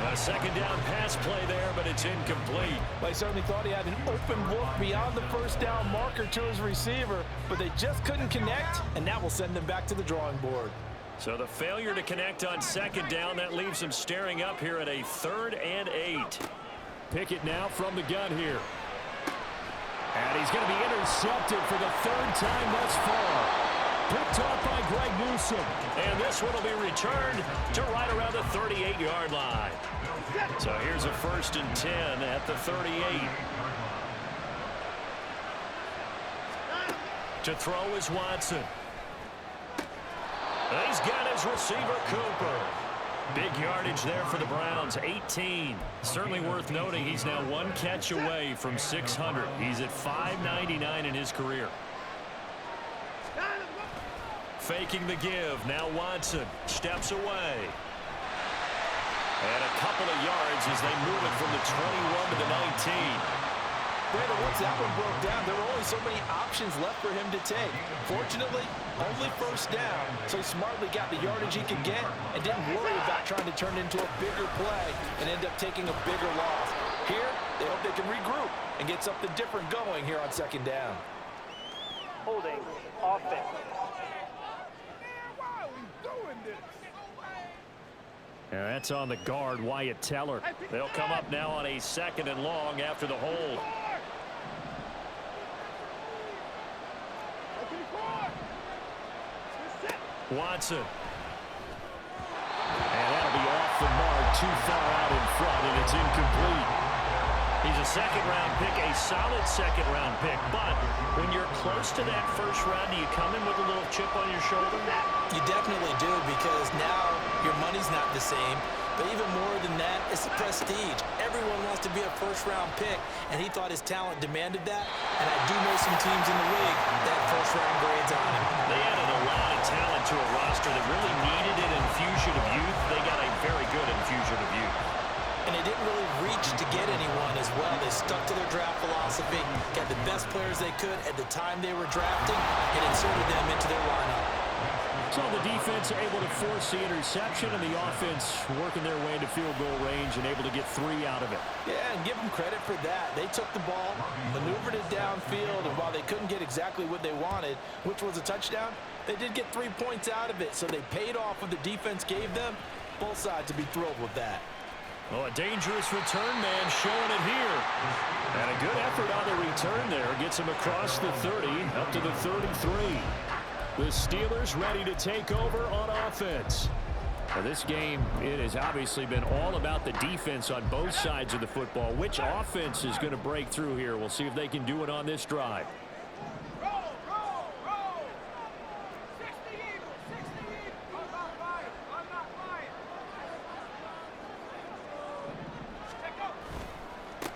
[SPEAKER 2] A 2nd down pass play there, but it's incomplete.
[SPEAKER 3] Well, he certainly thought he had an open look beyond the 1st down marker to his receiver, but they just couldn't connect, and that will send them back to the drawing board.
[SPEAKER 2] So the failure to connect on 2nd down, that leaves them staring up here at a 3rd and 8. Pickett now from the gun here. And he's going to be intercepted for the 3rd time thus far. Picked off by Greg Newsome.
[SPEAKER 4] And this one will be returned to right around the 38-yard line. So here's a 1st and 10 at the 38. To throw is Watson. And he's got his receiver, Cooper. Big yardage there for the Browns, 18. Certainly worth noting he's now 1 catch away from 600. He's at 599 in his career. Faking the give. Now Watson steps away. And a couple of yards as they move it from the 21 to the 19.
[SPEAKER 3] Brandon, once that one broke down, there were only so many options left for him to take. Fortunately, only 1st down, so he smartly got the yardage he could get and didn't worry about trying to turn it into a bigger play and end up taking a bigger loss. Here, they hope they can regroup and get something different going here on 2nd down.
[SPEAKER 7] Holding offense.
[SPEAKER 2] And that's on the guard, Wyatt Teller.
[SPEAKER 4] They'll come up now on a 2nd and long after the hold. Watson.
[SPEAKER 2] And that'll be off the mark, too far out in front, and it's incomplete.
[SPEAKER 4] He's a 2nd-round pick, a solid 2nd-round pick. But when you're close to that 1st round, do you come in with a little chip on your shoulder?
[SPEAKER 3] You definitely do, because now your money's not the same. But even more than that, it's the prestige. Everyone wants to be a 1st-round pick, and he thought his talent demanded that. And I do know some teams in the league that 1st-round grades on him.
[SPEAKER 4] They added a lot of talent to a roster that really needed an infusion of youth. They got a very good infusion of youth.
[SPEAKER 3] And they didn't really reach to get anyone as well. They stuck to their draft philosophy, got the best players they could at the time they were drafting, and inserted them into their lineup.
[SPEAKER 2] So the defense able to force the interception, and the offense working their way into field goal range and able to get 3 out of it.
[SPEAKER 3] Yeah, and give them credit for that. They took the ball, maneuvered it downfield, and while they couldn't get exactly what they wanted, which was a touchdown, they did get 3 points out of it, so they paid off what the defense gave them. Both sides to be thrilled with that.
[SPEAKER 2] Oh, a dangerous return man showing it here. And a good effort on the return there. Gets him across the 30, up to the 33. The Steelers ready to take over on offense. Now this game, it has obviously been all about the defense on both sides of the football. Which offense is going to break through here? We'll see if they can do it on this drive.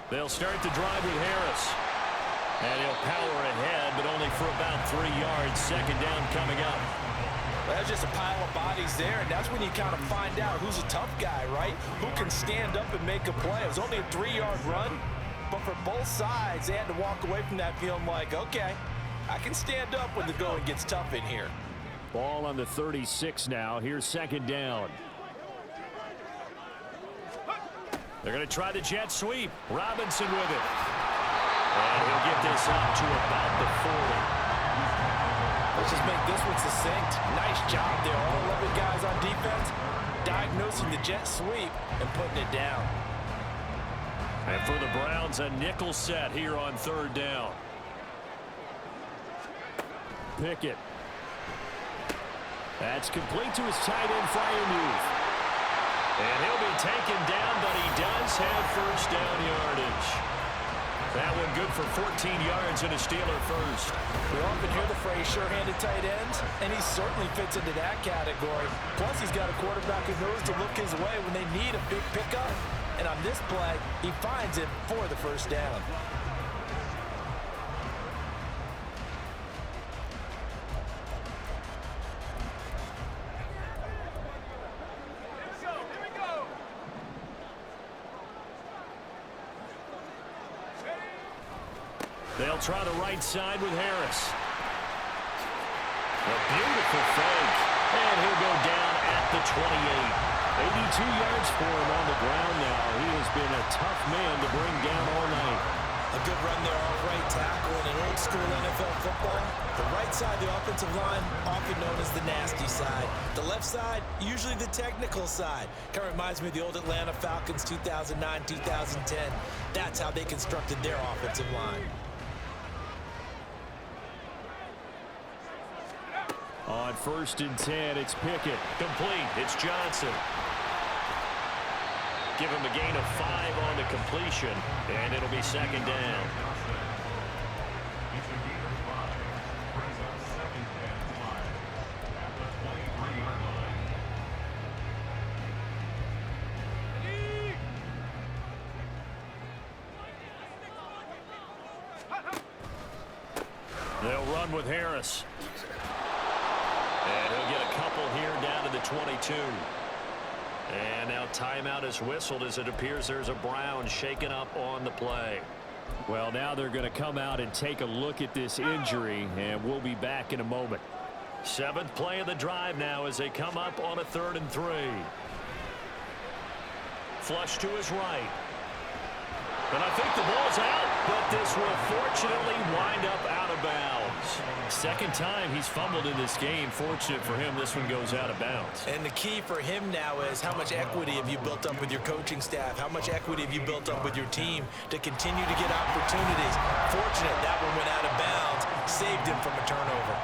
[SPEAKER 4] They'll start the drive with Harris. And he'll power ahead, but only for about 3 yards. 2nd down coming up.
[SPEAKER 3] Well, that's just a pile of bodies there, and that's when you kind of find out who's a tough guy, right? Who can stand up and make a play. It was only a 3-yard run, but for both sides, they had to walk away from that feeling like, okay, I can stand up when the going gets tough in here.
[SPEAKER 2] Ball on the 36 now. Here's 2nd down.
[SPEAKER 4] They're going to try the jet sweep. Robinson with it. And he'll get this up to about the 40.
[SPEAKER 3] Let's just make this one succinct. Nice job there. All 11 guys on defense diagnosing the jet sweep and putting it down.
[SPEAKER 4] And for the Browns, a nickel set here on 3rd down.
[SPEAKER 2] Pickett. That's complete to his tight end, Freiermuth.
[SPEAKER 4] And he'll be taken down, but he does have 1st down yardage. That one good for 14 yards and a Steeler first.
[SPEAKER 3] We often hear the phrase sure-handed tight ends, and he certainly fits into that category. Plus, he's got a quarterback who knows to look his way when they need a big pickup. And on this play, he finds it for the 1st down.
[SPEAKER 4] They'll try the right side with Harris. A beautiful fake. And he'll go down at the 28.
[SPEAKER 2] 82 yards for him on the ground now. He has been a tough man to bring down all night.
[SPEAKER 3] A good run there off right tackle in an old-school NFL football. The right side of the offensive line, often known as the nasty side. The left side, usually the technical side. Kind of reminds me of the old Atlanta Falcons 2009-2010. That's how they constructed their offensive line.
[SPEAKER 2] On 1st and 10, it's Pickett.
[SPEAKER 4] Complete. It's Johnson. Give him a gain of 5 on the completion, and it'll be 2nd down.
[SPEAKER 2] They'll run with Harris.
[SPEAKER 4] And he'll get a couple here down to the 22. And now timeout is whistled as it appears there's a Brown shaken up on the play.
[SPEAKER 2] Well, now they're going to come out and take a look at this injury, and we'll be back in a moment.
[SPEAKER 4] 7th play of the drive now as they come up on a 3rd and 3. Flush to his right. And I think the ball's out, but this will fortunately wind up out of bounds.
[SPEAKER 2] 2nd time he's fumbled in this game. Fortunate for him, this one goes out of bounds.
[SPEAKER 3] And the key for him now is how much equity have you built up with your coaching staff? How much equity have you built up with your team to continue to get opportunities? Fortunate that one went out of bounds, saved him from a turnover.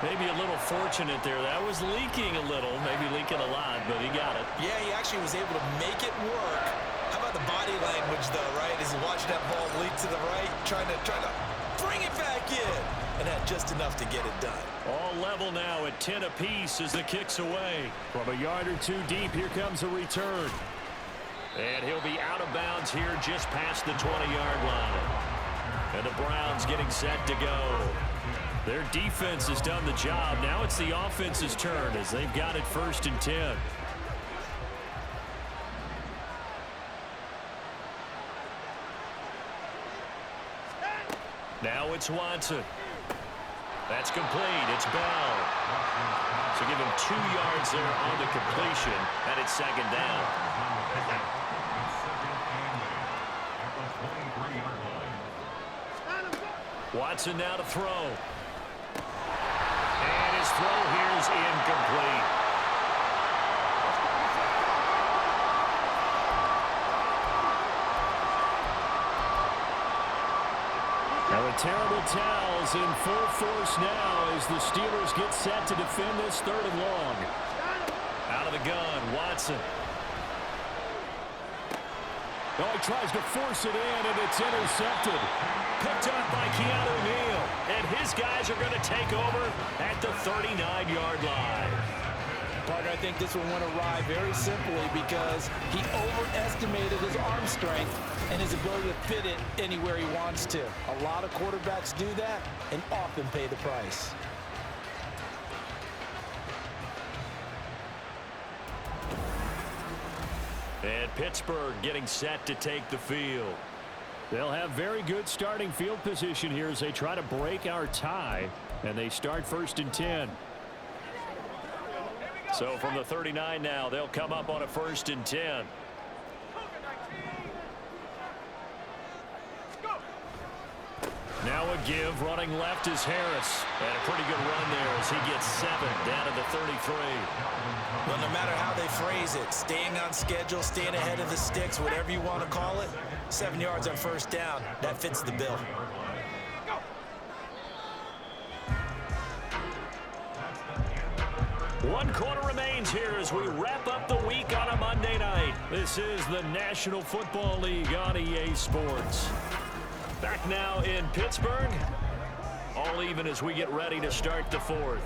[SPEAKER 2] Maybe a little fortunate there. That was leaking a little, maybe leaking a lot, but he got it.
[SPEAKER 3] Yeah, he actually was able to make it work. How about the body language, though, right? As he's watching that ball leak to the right, trying to bring it back in, and had just enough to get it done.
[SPEAKER 2] All level now at 10 apiece as the kick's away. From a yard or two deep, here comes a return.
[SPEAKER 4] And he'll be out of bounds here just past the 20-yard line. And the Browns getting set to go.
[SPEAKER 2] Their defense has done the job. Now it's the offense's turn as they've got it 1st and 10.
[SPEAKER 4] Now it's Watson. That's complete. It's Bell. So give him 2 yards there on the completion, and it's 2nd down. Watson now to throw. And his throw here is incomplete.
[SPEAKER 2] Now the terrible towels in full force now as the Steelers get set to defend this 3rd and long.
[SPEAKER 4] Out of the gun, Watson.
[SPEAKER 2] Oh, he tries to force it in, and it's intercepted.
[SPEAKER 4] Picked up by Keanu Neal. And his guys are going to take over at the 39-yard line.
[SPEAKER 3] Partner, I think this one went awry very simply because he overestimated his arm strength and his ability to fit it anywhere he wants to. A lot of quarterbacks do that and often pay the price.
[SPEAKER 4] And Pittsburgh getting set to take the field.
[SPEAKER 2] They'll have very good starting field position here as they try to break our tie, and they start 1st and 10.
[SPEAKER 4] So from the 39 now, they'll come up on a 1st and 10.
[SPEAKER 2] Now a give, running left is Harris.
[SPEAKER 4] And a pretty good run there as he gets 7 down to the 33.
[SPEAKER 3] Well, no matter how they phrase it, staying on schedule, staying ahead of the sticks, whatever you want to call it, 7 yards on 1st down, that fits the bill.
[SPEAKER 4] One quarter remains here as we wrap up the week on a Monday night.
[SPEAKER 2] This is the National Football League on EA Sports.
[SPEAKER 4] Back now in Pittsburgh. All even as we get ready to start the 4th.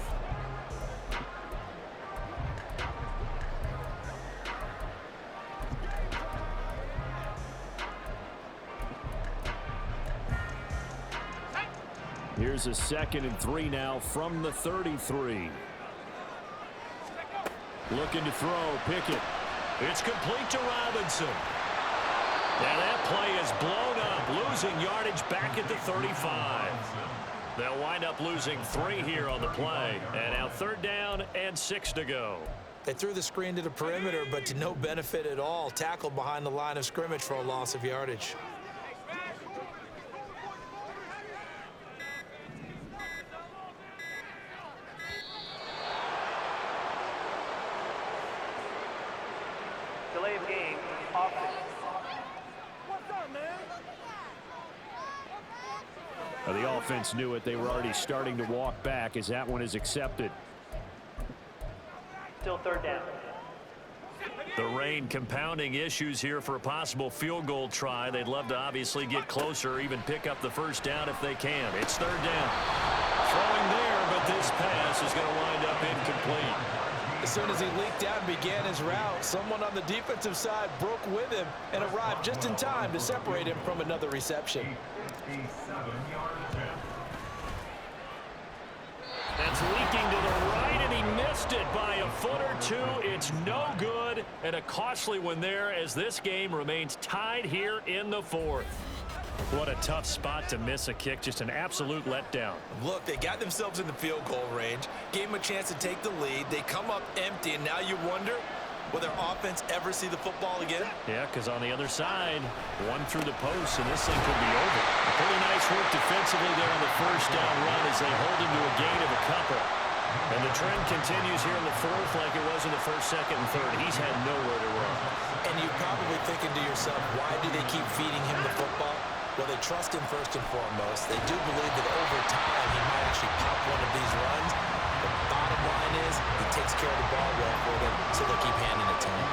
[SPEAKER 2] Here's a 2nd and 3 now from the 33. Looking to throw, Pickett.
[SPEAKER 4] It's complete to Robinson. And that play is blown up, losing yardage back at the 35. They'll wind up losing 3 here on the play. And now 3rd down and 6 to go.
[SPEAKER 3] They threw the screen to the perimeter, but to no benefit at all. Tackled behind the line of scrimmage for a loss of yardage.
[SPEAKER 7] Delay of game, offense.
[SPEAKER 2] Well, the offense knew it. They were already starting to walk back as that one is accepted.
[SPEAKER 7] Still third down.
[SPEAKER 4] The rain compounding issues here for a possible field goal try. They'd love to obviously get closer or even pick up the first down if they can. It's third down. Throwing there, but this pass is going to wind up incomplete.
[SPEAKER 3] As soon as he leaked out and began his route, someone on the defensive side broke with him and arrived just in time to separate him from another reception.
[SPEAKER 4] That's leaking to the right, and he missed it by a foot or two. It's no good, and a costly one there as this game remains tied here in the fourth. What a tough spot to miss a kick. Just an absolute letdown.
[SPEAKER 3] Look, they got themselves in the field goal range, gave them a chance to take the lead. They come up empty, and now you wonder, will their offense ever see the football again?
[SPEAKER 4] Yeah, because on the other side, one through the post, and this thing could be over. Pretty nice work defensively there on the first down run as they hold him to a gain of a couple. And the trend continues here in the fourth like it was in the first, second, and third. He's had nowhere to run.
[SPEAKER 3] And you're probably thinking to yourself, why do they keep feeding him the football? Well, they trust him first and foremost. They do believe that over time he might actually pop one of these runs. The bottom line is he takes care of the ball well for them, so they keep handing it to him.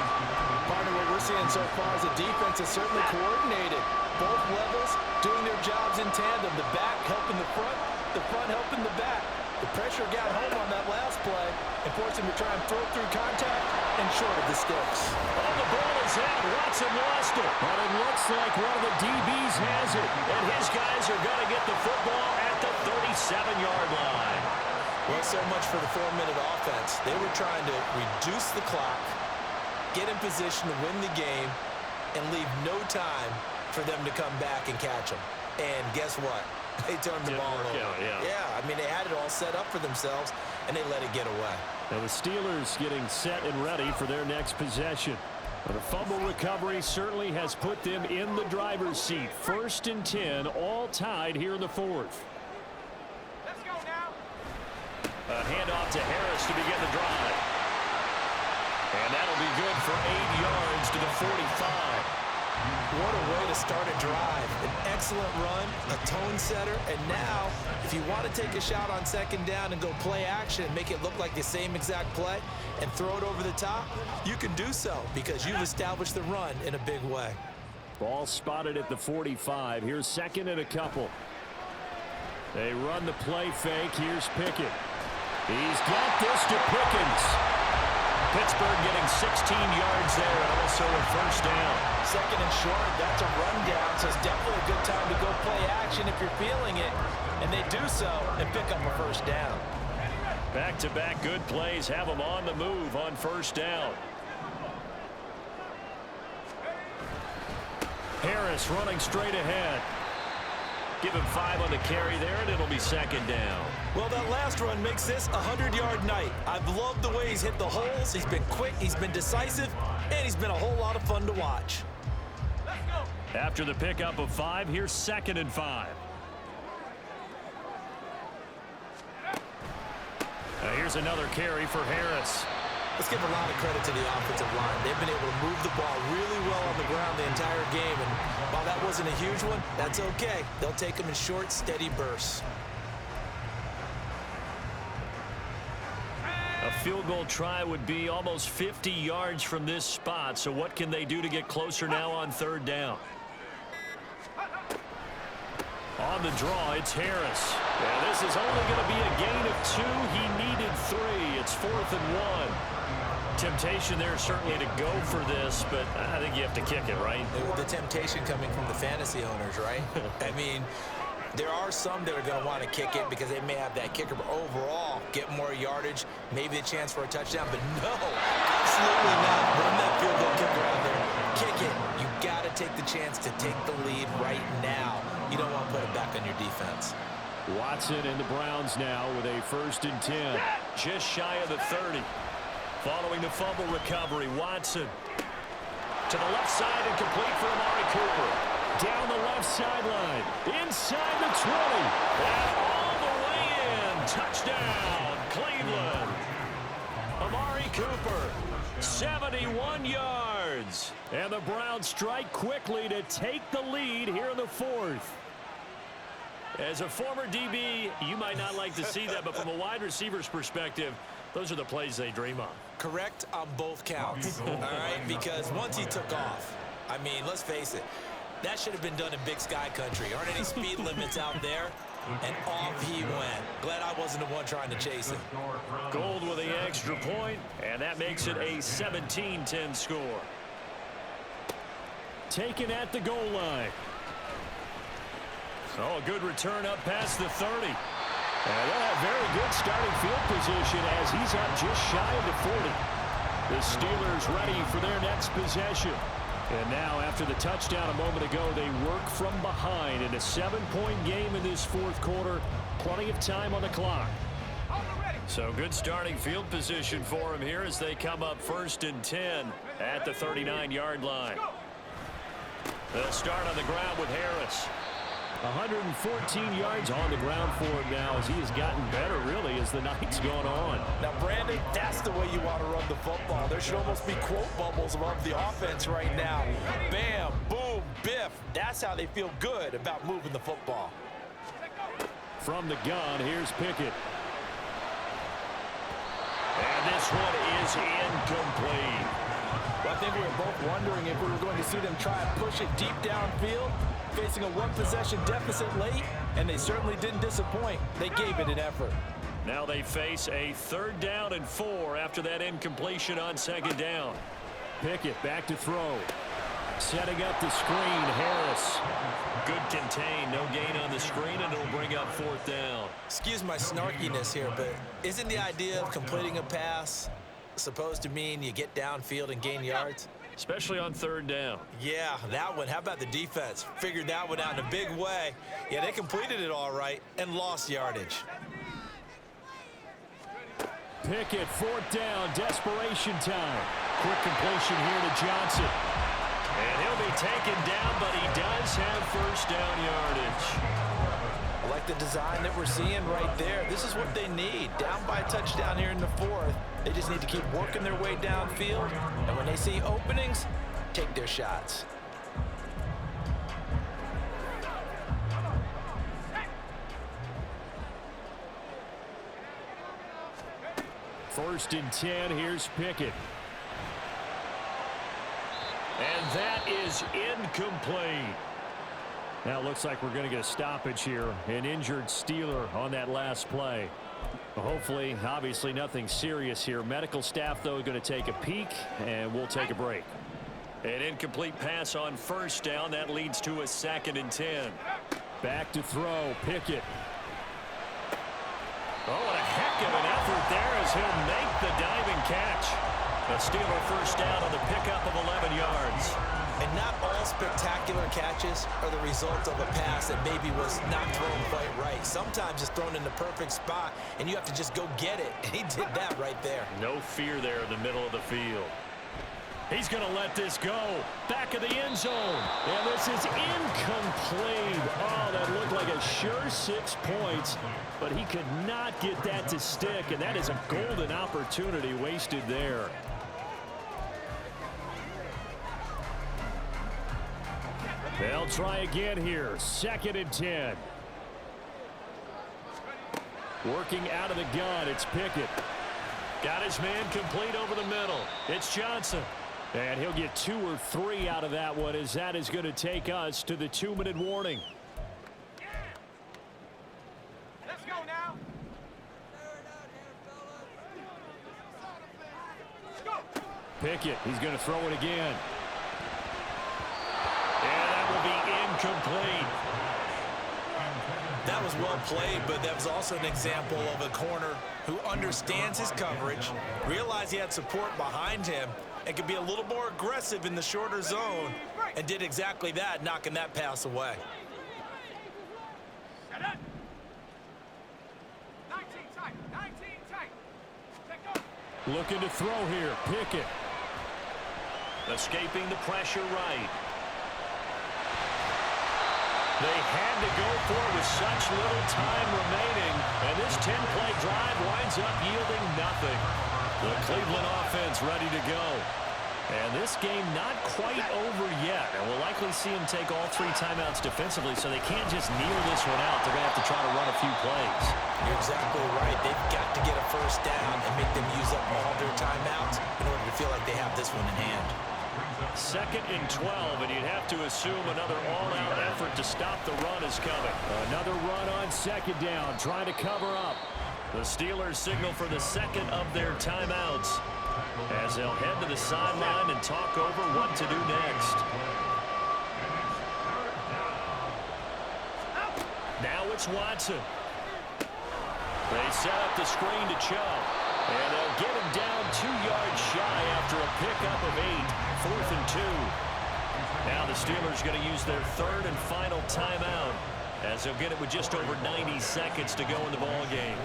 [SPEAKER 3] Partner, what we're seeing so far is the defense is certainly coordinated. Both levels doing their jobs in tandem. The back helping the front helping the back. The pressure got home on that last play and forced him to try and throw through contact and short of the sticks.
[SPEAKER 4] Oh, the ball is out. Watson lost it.
[SPEAKER 2] But it looks like one of the DBs has it.
[SPEAKER 4] And his guys are going to get the football at the 37-yard line.
[SPEAKER 3] Well, so much for the 4-minute offense. They were trying to reduce the clock, get in position to win the game, and leave no time for them to come back and catch them. And guess what? They turned the ball over. Yeah, I mean, they had it all set up for themselves, and they let it get away.
[SPEAKER 2] Now the Steelers getting set and ready for their next possession. But a fumble recovery certainly has put them in the driver's seat. 1st and 10, all tied here in the fourth.
[SPEAKER 7] Let's go now.
[SPEAKER 4] A handoff to Harris to begin the drive. And that'll be good for 8 yards to the 45.
[SPEAKER 3] What a way to start a drive. An excellent run, a tone setter, and now, if you want to take a shot on 2nd down and go play action and make it look like the same exact play and throw it over the top, you can do so because you've established the run in a big way.
[SPEAKER 2] Ball spotted at the 45. Here's 2nd and a couple. They run the play fake. Here's Pickett. He's got this to Pickens. Pittsburgh getting 16 yards there and also a 1st down.
[SPEAKER 3] 2nd and short, that's a rundown, so it's definitely a good time to go play action if you're feeling it. And they do so and pick up a 1st down.
[SPEAKER 4] Back-to-back good plays have them on the move on 1st down. Harris running straight ahead. Give him 5 on the carry there, and it'll be 2nd down.
[SPEAKER 3] Well, that last run makes this a 100-yard night. I've loved the way he's hit the holes. He's been quick, he's been decisive, and he's been a whole lot of fun to watch.
[SPEAKER 7] Let's go.
[SPEAKER 4] After the pickup of 5, here's 2nd and 5. Here's another carry for Harris.
[SPEAKER 3] Let's give a lot of credit to the offensive line. They've been able to move the ball really well on the ground the entire game, and while that wasn't a huge one, that's okay. They'll take them in short, steady bursts.
[SPEAKER 4] A field goal try would be almost 50 yards from this spot, so what can they do to get closer now on 3rd down? On the draw, it's Harris. Yeah, this is only going to be a gain of 2. He needed 3. It's 4th and 1. Temptation there certainly to go for this, but I think you have to kick it, right?
[SPEAKER 3] The temptation coming from the fantasy owners, right? I mean, there are some that are going to want to kick it because they may have that kicker, but overall, get more yardage, maybe a chance for a touchdown, but no, absolutely not. Run that field goal kicker out there. Kick it. You got to take the chance to take the lead right now. You don't want to put it back on your defense.
[SPEAKER 2] Watson and the Browns now with a 1st and 10.
[SPEAKER 4] Just shy of the 30. Following the fumble recovery, Watson to the left side and complete for Amari Cooper.
[SPEAKER 2] Down the left sideline, inside the 20.
[SPEAKER 4] And all the way in. Touchdown, Cleveland. Amari Cooper, 71 yards.
[SPEAKER 2] And the Browns strike quickly to take the lead here in the fourth.
[SPEAKER 4] As a former DB, you might not like to see that, but from a wide receiver's perspective, those are the plays they dream of.
[SPEAKER 3] Correct on both counts, all right? Because once he took off, I mean, let's face it, that should have been done in Big Sky Country. Aren't any speed limits out there? And off he went. Glad I wasn't the one trying to chase him.
[SPEAKER 4] Gold with the extra point, and that makes it a 17-10 score.
[SPEAKER 2] Taken at the goal line.
[SPEAKER 4] Oh, a good return up past the 30.
[SPEAKER 2] And they'll have very good starting field position as he's up just shy of the 40. The Steelers ready for their next possession. And now, after the touchdown a moment ago, they work from behind in a 7-point game in this fourth quarter. Plenty of time on the clock.
[SPEAKER 4] So good starting field position for him here as they come up 1st and 10 at the 39-yard line. They'll start on the ground with Harris.
[SPEAKER 2] 114 yards on the ground for him now as he has gotten better, really, as the night's gone on.
[SPEAKER 3] Now, Brandon, that's the way you want to run the football. There should almost be quote bubbles above the offense right now. Bam, boom, biff. That's how they feel good about moving the football.
[SPEAKER 2] From the gun, here's Pickett.
[SPEAKER 4] And this one is incomplete.
[SPEAKER 3] Well, I think we were both wondering if we were going to see them try and push it deep downfield, facing a one-possession deficit late, and they certainly didn't disappoint. They gave it an effort.
[SPEAKER 4] Now they face a 3rd down and 4 after that incompletion on 2nd down.
[SPEAKER 2] Pickett back to throw. Setting up the screen, Harris.
[SPEAKER 4] Good contain, no gain on the screen, and it'll bring up 4th down.
[SPEAKER 3] Excuse my snarkiness here, but isn't the idea of completing a pass supposed to mean you get downfield and gain yards?
[SPEAKER 4] Especially on 3rd down.
[SPEAKER 3] Yeah, that one. How about the defense? Figured that one out in a big way. Yeah, they completed it all right and lost yardage.
[SPEAKER 2] Pickett, 4th down, desperation time. Quick completion here to Johnson.
[SPEAKER 4] And he'll be taken down, but he does have 1st down yardage.
[SPEAKER 3] I like the design that we're seeing right there. This is what they need. Down by a touchdown here in the 4th. They just need to keep working their way downfield. And when they see openings, take their shots.
[SPEAKER 2] First and 10, here's Pickett.
[SPEAKER 4] And that is incomplete.
[SPEAKER 2] Now it looks like we're going to get a stoppage here. An injured Steeler on that last play. Hopefully, obviously nothing serious here. Medical staff, though, going to take a peek, and we'll take a break.
[SPEAKER 4] An incomplete pass on 1st down. That leads to a 2nd and 10.
[SPEAKER 2] Back to throw, Pickett.
[SPEAKER 4] Oh, what a heck of an effort there as he'll make the diving catch. A Steeler 1st down on the pickup of 11 yards.
[SPEAKER 3] And not all spectacular catches are the result of a pass that maybe was not thrown quite right. Sometimes it's thrown in the perfect spot, and you have to just go get it. And he did that right there.
[SPEAKER 4] No fear there in the middle of the field.
[SPEAKER 2] He's going to let this go. Back of the end zone. And this is incomplete. Oh, that looked like a sure 6 points, but he could not get that to stick, and that is a golden opportunity wasted there. They'll try again here. 2nd and 10. Working out of the gun, it's Pickett.
[SPEAKER 4] Got his man complete over the middle. It's Johnson.
[SPEAKER 2] And he'll get 2 or 3 out of that one, as that is going to take us to the 2-minute warning.
[SPEAKER 7] Let's go now. Let's go.
[SPEAKER 2] Pickett, he's going to throw it again.
[SPEAKER 4] And that will be incomplete.
[SPEAKER 3] That was well played, but that was also an example of a corner who understands his coverage, realized he had support behind him, and could be a little more aggressive in the shorter zone, and did exactly that, knocking that pass away.
[SPEAKER 7] 19 tight, 19 tight. Let go.
[SPEAKER 2] Looking to throw here, Pickett.
[SPEAKER 4] Escaping the pressure right. They had to go for it with such little time remaining, and this 10-play drive winds up yielding nothing. The Cleveland offense ready to go. And this game not quite over yet. And we'll likely see him take all 3 timeouts defensively, so they can't just kneel this one out. They're going to have to try to run a few plays.
[SPEAKER 3] You're exactly right. They've got to get a first down and make them use up all their timeouts in order to feel like they have this one in hand.
[SPEAKER 4] 2nd and 12, and you'd have to assume another all-out effort to stop the run is coming.
[SPEAKER 2] Another run on 2nd down, trying to cover up.
[SPEAKER 4] The Steelers signal for the 2nd of their timeouts as they'll head to the sideline and talk over what to do next. Now it's Watson. They set up the screen to Chubb, and they'll get him down 2 yards shy after a pickup of 8. 4th and 2. Now the Steelers going to use their 3rd and final timeout as they'll get it with just over 90 seconds to go in the ball game.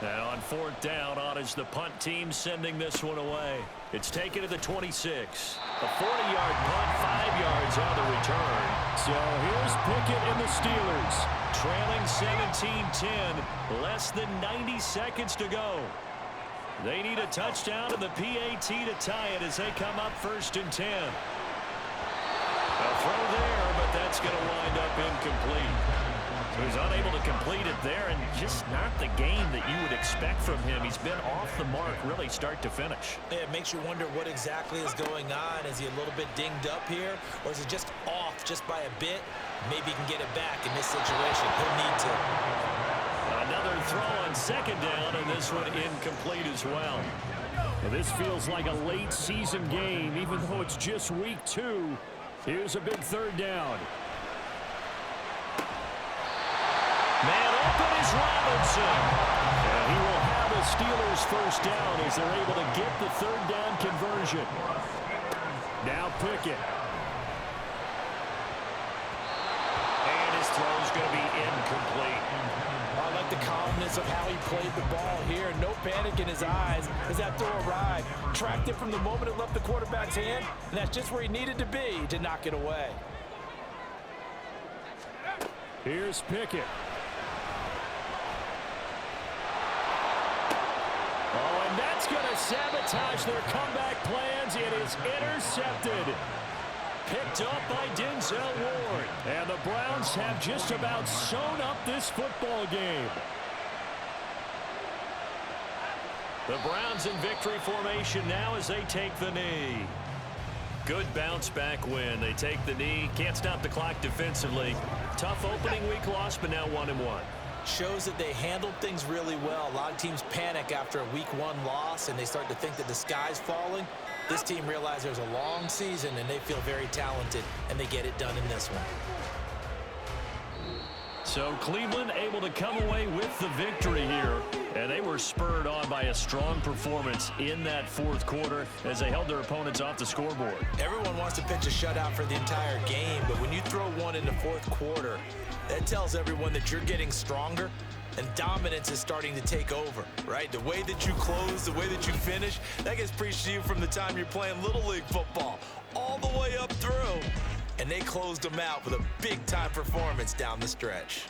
[SPEAKER 4] Now on 4th down, on is the punt team sending this one away. It's taken to the 26. A 40-yard punt, 5 yards on the return.
[SPEAKER 2] So here's Pickett and the Steelers.
[SPEAKER 4] Trailing 17-10, less than 90 seconds to go. They need a touchdown and the PAT to tie it as they come up 1st and 10. A throw there, but that's going to wind up incomplete. So he's unable to complete it there, and just not the game that you would expect from him. He's been off the mark really start to finish.
[SPEAKER 3] It makes you wonder what exactly is going on. Is he a little bit dinged up here, or is he just off just by a bit? Maybe he can get it back in this situation. He'll need to.
[SPEAKER 4] Another throw on 2nd down, and this one incomplete as well.
[SPEAKER 2] Well, this feels like a late season game, even though it's just week 2. Here's a big 3rd down.
[SPEAKER 4] Man open is Robinson.
[SPEAKER 2] And he will have a Steelers first down as they're able to get the 3rd down conversion. Now Pickett.
[SPEAKER 4] And his throw's going to be incomplete.
[SPEAKER 3] I like the calmness of how he played the ball here. No panic in his eyes as that throw arrived. Tracked it from the moment it left the quarterback's hand, and that's just where he needed to be to knock it away.
[SPEAKER 2] Here's Pickett. Oh, and that's going to sabotage their comeback plans. It is intercepted.
[SPEAKER 4] Picked up by Denzel Ward.
[SPEAKER 2] And the Browns have just about sewn up this football game.
[SPEAKER 4] The Browns in victory formation now as they take the knee. Good bounce-back win. They take the knee. Can't stop the clock defensively. Tough opening week loss, but now 1-1.
[SPEAKER 3] Shows that they handled things really well. A lot of teams panic after a week 1 loss, and they start to think that the sky's falling. This team realized there's a long season, and they feel very talented, and they get it done in this one.
[SPEAKER 4] So Cleveland able to come away with the victory here, and they were spurred on by a strong performance in that 4th quarter as they held their opponents off the scoreboard.
[SPEAKER 3] Everyone wants to pitch a shutout for the entire game, but when you throw one in the 4th quarter, that tells everyone that you're getting stronger and dominance is starting to take over, right? The way that you close, the way that you finish, that gets preached to you from the time you're playing Little League football all the way up through. And they closed them out with a big-time performance down the stretch.